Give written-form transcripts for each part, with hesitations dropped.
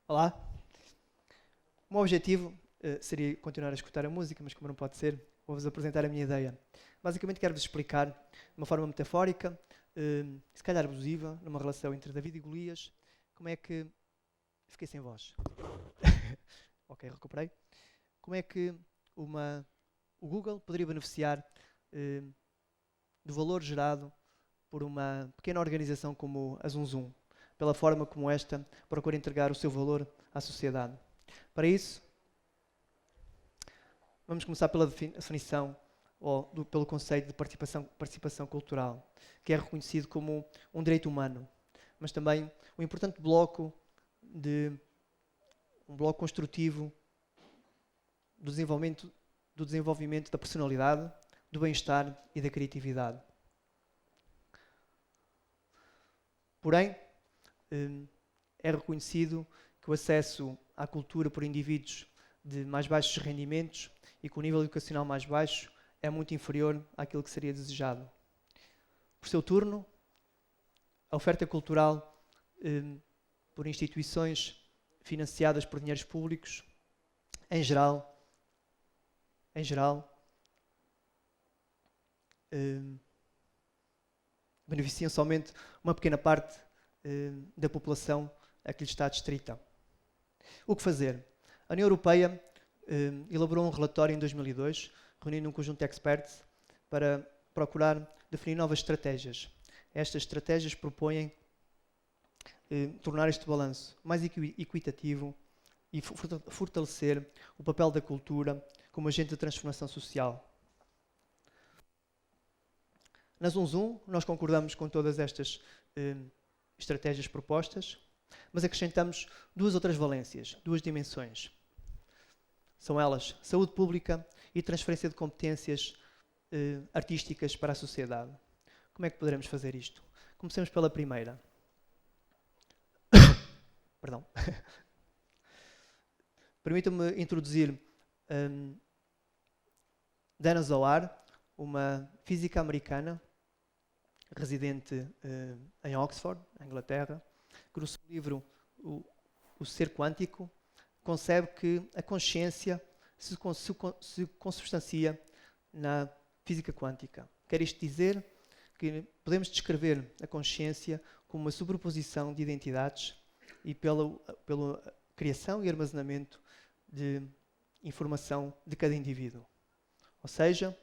Olá. O meu objetivo seria continuar a escutar a música, mas como não pode ser, vou-vos apresentar a minha ideia. Basicamente quero-vos explicar, de uma forma metafórica, se calhar abusiva, numa relação entre David e Golias, como é que... Fiquei sem voz. Ok, recuperei. Como é que o Google poderia beneficiar eh, do valor gerado por uma pequena organização como a Zum, pela forma como esta procura entregar o seu valor à sociedade. Para isso, vamos começar pela definição pelo conceito de participação cultural, que é reconhecido como um direito humano, mas também um importante um bloco construtivo do desenvolvimento da personalidade, do bem-estar e da criatividade. Porém, é reconhecido que o acesso à cultura por indivíduos de mais baixos rendimentos e com o nível educacional mais baixo é muito inferior àquilo que seria desejado. Por seu turno, a oferta cultural por instituições financiadas por dinheiros públicos, em geral, beneficiam somente uma pequena parte da população a que lhe está adstrita. O que fazer? A União Europeia elaborou um relatório em 2002, reunindo um conjunto de experts para procurar definir novas estratégias. Estas estratégias propõem tornar este balanço mais equitativo e fortalecer o papel da cultura como agente de transformação social. Na Zum, nós concordamos com todas estas estratégias propostas, mas acrescentamos duas outras valências, duas dimensões. São elas saúde pública e transferência de competências artísticas para a sociedade. Como é que poderemos fazer isto? Comecemos pela primeira. Perdão. Permita-me introduzir Dana Zohar, uma física americana residente em Oxford, na Inglaterra, que no seu livro O Ser Quântico concebe que a consciência se consubstancia na física quântica. Quer isto dizer que podemos descrever a consciência como uma sobreposição de identidades e pela criação e armazenamento de informação de cada indivíduo. Ou seja,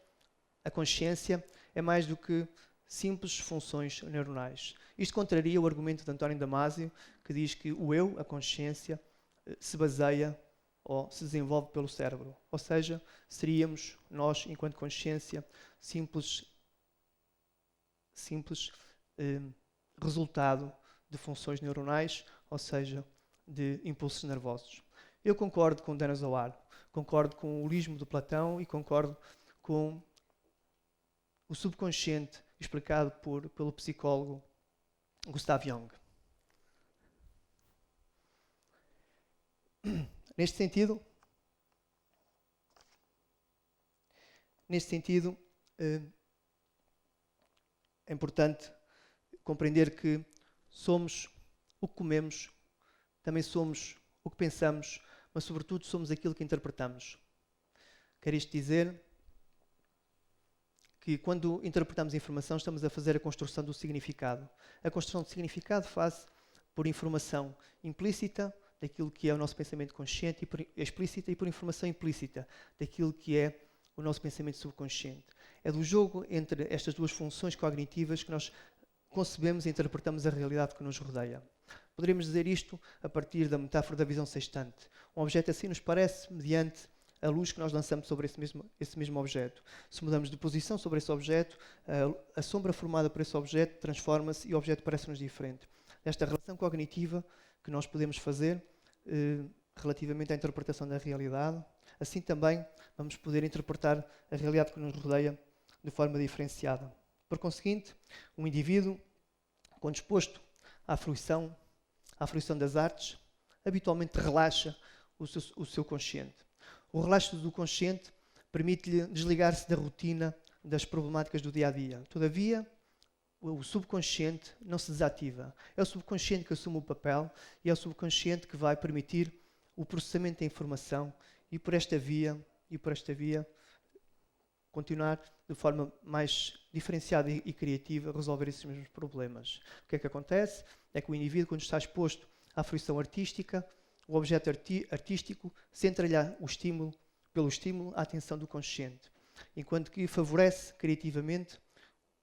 a consciência é mais do que simples funções neuronais. Isto contraria o argumento de António Damasio, que diz que o eu, a consciência, se baseia ou se desenvolve pelo cérebro. Ou seja, seríamos nós, enquanto consciência, simples resultado de funções neuronais, ou seja, de impulsos nervosos. Eu concordo com Dana Zohar, concordo com o holismo de Platão e concordo com o subconsciente explicado pelo psicólogo Gustav Jung. Neste sentido, é importante compreender que somos o que comemos, também somos o que pensamos, mas sobretudo somos aquilo que interpretamos. Quer isto dizer que quando interpretamos informação estamos a fazer a construção do significado. A construção do significado faz por informação implícita daquilo que é o nosso pensamento consciente e explícita e por informação implícita daquilo que é o nosso pensamento subconsciente. É do jogo entre estas duas funções cognitivas que nós concebemos e interpretamos a realidade que nos rodeia. Poderíamos dizer isto a partir da metáfora da visão sextante. Um objeto assim nos parece mediante a luz que nós lançamos sobre esse mesmo objeto. Se mudamos de posição sobre esse objeto, a sombra formada por esse objeto transforma-se e o objeto parece-nos diferente. Esta relação cognitiva que nós podemos fazer relativamente à interpretação da realidade, assim também vamos poder interpretar a realidade que nos rodeia de forma diferenciada. Por conseguinte, um indivíduo, quando exposto à fruição das artes, habitualmente relaxa o seu consciente. O relaxo do consciente permite-lhe desligar-se da rotina das problemáticas do dia-a-dia. Todavia, o subconsciente não se desativa. É o subconsciente que assume o papel e é o subconsciente que vai permitir o processamento da informação e por esta via continuar de forma mais diferenciada e criativa a resolver esses mesmos problemas. O que é que acontece? É que o indivíduo, quando está exposto à fruição artística, o objeto artístico centra-lhe pelo estímulo, a atenção do consciente, enquanto que favorece criativamente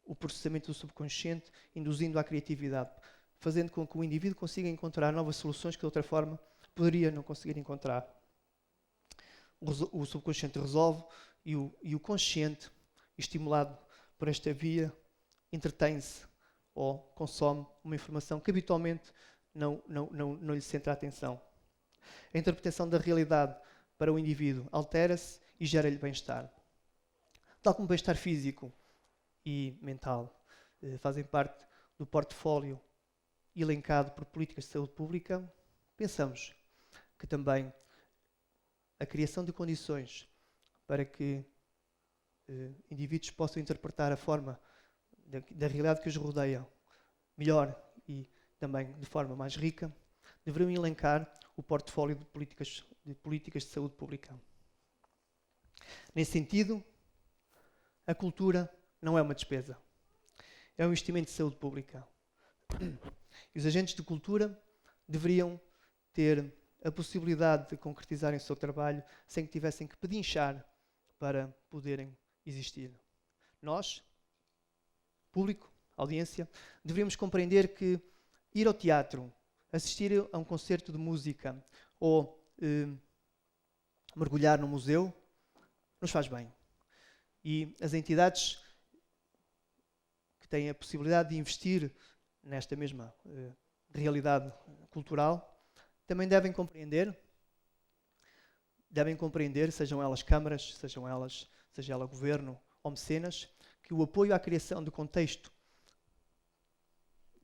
o processamento do subconsciente, induzindo à criatividade, fazendo com que o indivíduo consiga encontrar novas soluções que de outra forma poderia não conseguir encontrar. O subconsciente resolve e o consciente, estimulado por esta via, entretém-se ou consome uma informação que habitualmente não lhe centra a atenção. A interpretação da realidade para o indivíduo altera-se e gera-lhe bem-estar. Tal como o bem-estar físico e mental fazem parte do portfólio elencado por políticas de saúde pública, pensamos que também a criação de condições para que indivíduos possam interpretar a forma da realidade que os rodeia melhor e também de forma mais rica, deveriam elencar o portfólio de políticas de saúde pública. Nesse sentido, a cultura não é uma despesa. É um investimento de saúde pública. E os agentes de cultura deveriam ter a possibilidade de concretizarem o seu trabalho sem que tivessem que pedinchar para poderem existir. Nós, público, audiência, deveríamos compreender que ir ao teatro, assistir a um concerto de música ou mergulhar no museu nos faz bem. E as entidades que têm a possibilidade de investir nesta mesma realidade cultural também devem compreender, sejam elas câmaras, seja ela governo ou mecenas, que o apoio à criação de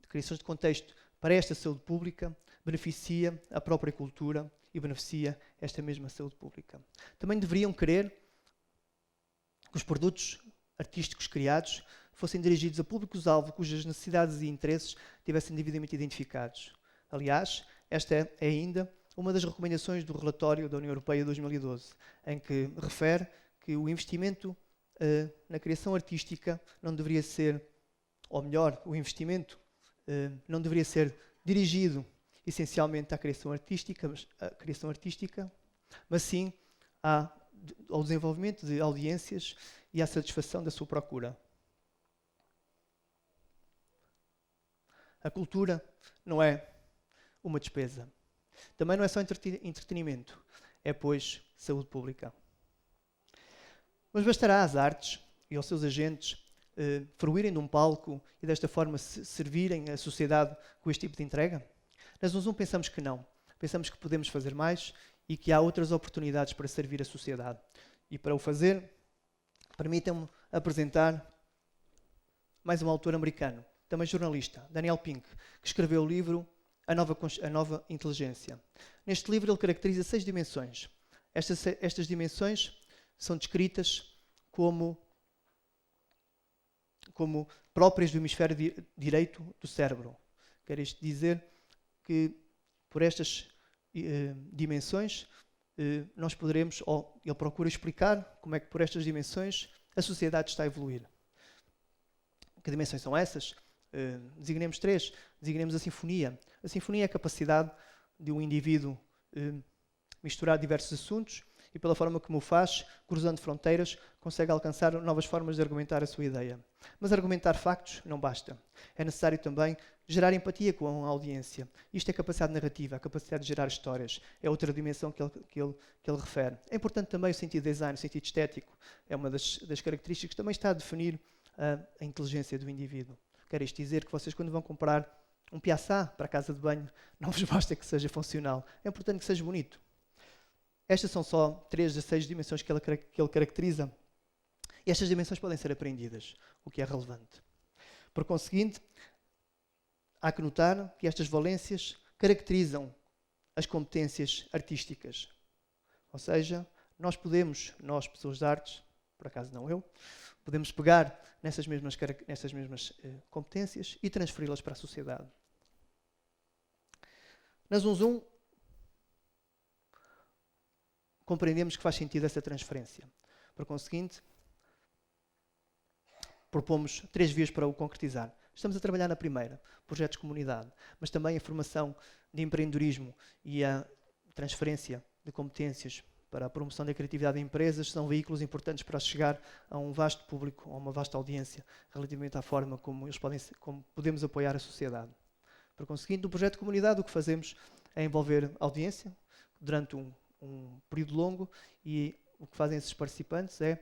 criações de contexto para esta saúde pública beneficia a própria cultura e beneficia esta mesma saúde pública. Também deveriam querer que os produtos artísticos criados fossem dirigidos a públicos-alvo cujas necessidades e interesses tivessem devidamente identificados. Aliás, esta é ainda uma das recomendações do relatório da União Europeia de 2012, em que refere que o investimento na criação artística não deveria ser, ou melhor, o investimento não deveria ser dirigido essencialmente à criação artística, mas sim ao desenvolvimento de audiências e à satisfação da sua procura. A cultura não é uma despesa. Também não é só entretenimento, é, pois, saúde pública. Mas bastará às artes e aos seus agentes fruírem de um palco e desta forma servirem a sociedade com este tipo de entrega? Nós não pensamos que não. Pensamos que podemos fazer mais e que há outras oportunidades para servir a sociedade. E para o fazer, permitam-me apresentar mais um autor americano, também jornalista, Daniel Pink, que escreveu o livro A Nova Inteligência. Neste livro ele caracteriza 6 dimensões. Estas dimensões são descritas como próprias do hemisfério direito do cérebro. Quer isto dizer que por estas dimensões nós poderemos, ou ele procura explicar como é que por estas dimensões a sociedade está a evoluir. Que dimensões são essas? Designemos 3. Designemos a sinfonia. A sinfonia é a capacidade de um indivíduo misturar diversos assuntos e pela forma como o faz, cruzando fronteiras, consegue alcançar novas formas de argumentar a sua ideia. Mas argumentar factos não basta. É necessário também gerar empatia com a audiência. Isto é capacidade narrativa, a capacidade de gerar histórias. É outra dimensão que ele refere. É importante também o sentido de design, o sentido estético. É uma das características que também está a definir a inteligência do indivíduo. Quer isto dizer que vocês, quando vão comprar um piaçá para a casa de banho, não vos basta que seja funcional. É importante que seja bonito. Estas são só 3 das 6 dimensões que ele caracteriza. E estas dimensões podem ser aprendidas, o que é relevante. Por conseguinte, há que notar que estas valências caracterizam as competências artísticas. Ou seja, nós, pessoas de artes, por acaso não eu, podemos pegar nessas mesmas competências e transferi-las para a sociedade. Na Zoom Zoom, compreendemos que faz sentido essa transferência. Por conseguinte, propomos 3 vias para o concretizar. Estamos a trabalhar na primeira, projetos de comunidade, mas também a formação de empreendedorismo e a transferência de competências para a promoção da criatividade em empresas são veículos importantes para chegar a um vasto público, a uma vasta audiência, relativamente à forma como podemos apoiar a sociedade. Por conseguinte, no projeto de comunidade, o que fazemos é envolver a audiência durante um período longo, e o que fazem esses participantes é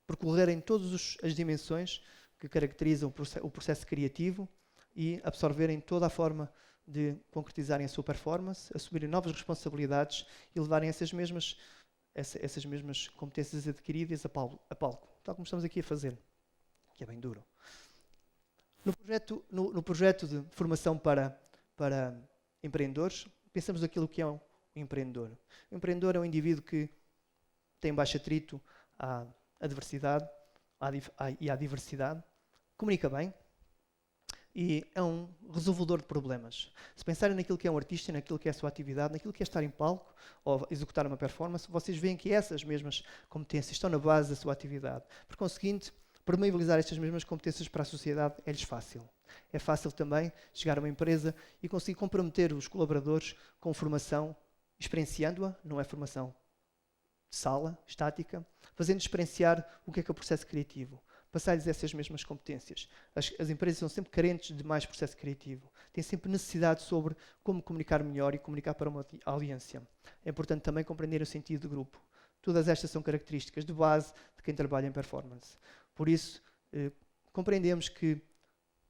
percorrerem todas as dimensões que caracterizam o processo criativo e absorverem toda a forma de concretizarem a sua performance, assumirem novas responsabilidades e levarem essas mesmas competências adquiridas a palco, tal como estamos aqui a fazer, que é bem duro. No projeto de formação para empreendedores, pensamos naquilo que é um empreendedor. O empreendedor é um indivíduo que tem baixo atrito à adversidade e à diversidade, comunica bem e é um resolvedor de problemas. Se pensarem naquilo que é um artista, naquilo que é a sua atividade, naquilo que é estar em palco ou executar uma performance, vocês veem que essas mesmas competências estão na base da sua atividade. Por conseguinte, permeabilizar estas mesmas competências para a sociedade é-lhes fácil. É fácil também chegar a uma empresa e conseguir comprometer os colaboradores com formação, experienciando-a, não é formação de sala, estática, fazendo experienciar o que é o processo criativo. Passar-lhes essas mesmas competências. As empresas são sempre carentes de mais processo criativo. Têm sempre necessidade sobre como comunicar melhor e comunicar para uma audiência. É importante também compreender o sentido de grupo. Todas estas são características de base de quem trabalha em performance. Por isso, compreendemos que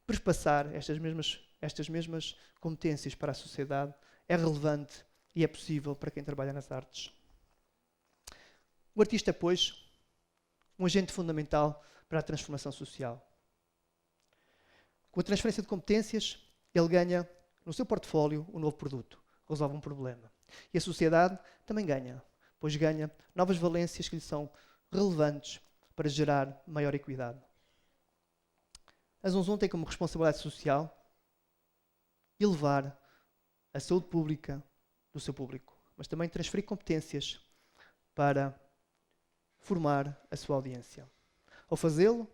perpassar estas mesmas competências para a sociedade é relevante e é possível para quem trabalha nas artes. O artista é, pois, um agente fundamental para a transformação social. Com a transferência de competências, ele ganha no seu portfólio um novo produto, resolve um problema. E a sociedade também ganha, pois ganha novas valências que lhe são relevantes para gerar maior equidade. A Zoom Zoom tem como responsabilidade social elevar a saúde pública do seu público, mas também transferir competências para formar a sua audiência. Ao fazê-lo,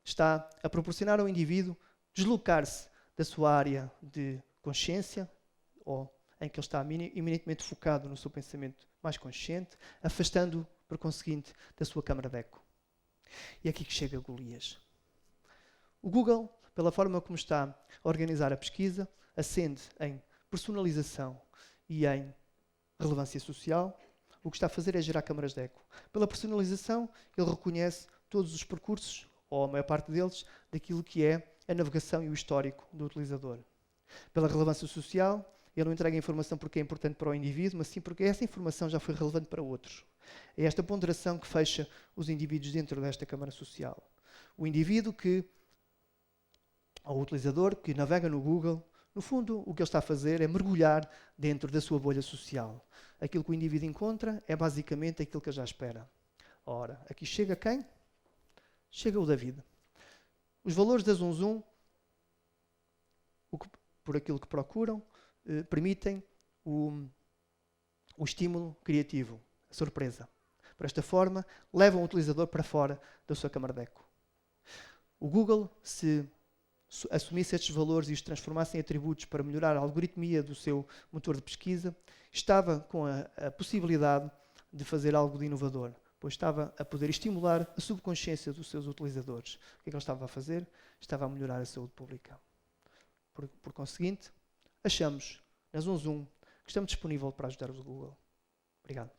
está a proporcionar ao indivíduo deslocar-se da sua área de consciência, ou em que ele está eminentemente focado no seu pensamento mais consciente, afastando-o, por conseguinte, da sua câmara de eco. E é aqui que chega Golias. O Google, pela forma como está a organizar a pesquisa, ascende em personalização e em relevância social. O que está a fazer é gerar câmaras de eco. Pela personalização, ele reconhece todos os percursos, ou a maior parte deles, daquilo que é a navegação e o histórico do utilizador. Pela relevância social, ele não entrega a informação porque é importante para o indivíduo, mas sim porque essa informação já foi relevante para outros. É esta ponderação que fecha os indivíduos dentro desta câmara social. O indivíduo ou o utilizador que navega no Google, no fundo, o que ele está a fazer é mergulhar dentro da sua bolha social. Aquilo que o indivíduo encontra é basicamente aquilo que ele já espera. Ora, aqui chega quem? Chega o David. Os valores da Zoom Zoom, por aquilo que procuram, permitem o estímulo criativo, a surpresa. Por esta forma, levam o utilizador para fora da sua câmara de eco. O Google, se assumisse estes valores e os transformasse em atributos para melhorar a algoritmia do seu motor de pesquisa, estava com a possibilidade de fazer algo de inovador, pois estava a poder estimular a subconsciência dos seus utilizadores. O que é que ele estava a fazer? Estava a melhorar a saúde pública. Por conseguinte, achamos na Zoom Zoom que estamos disponíveis para ajudar o Google. Obrigado.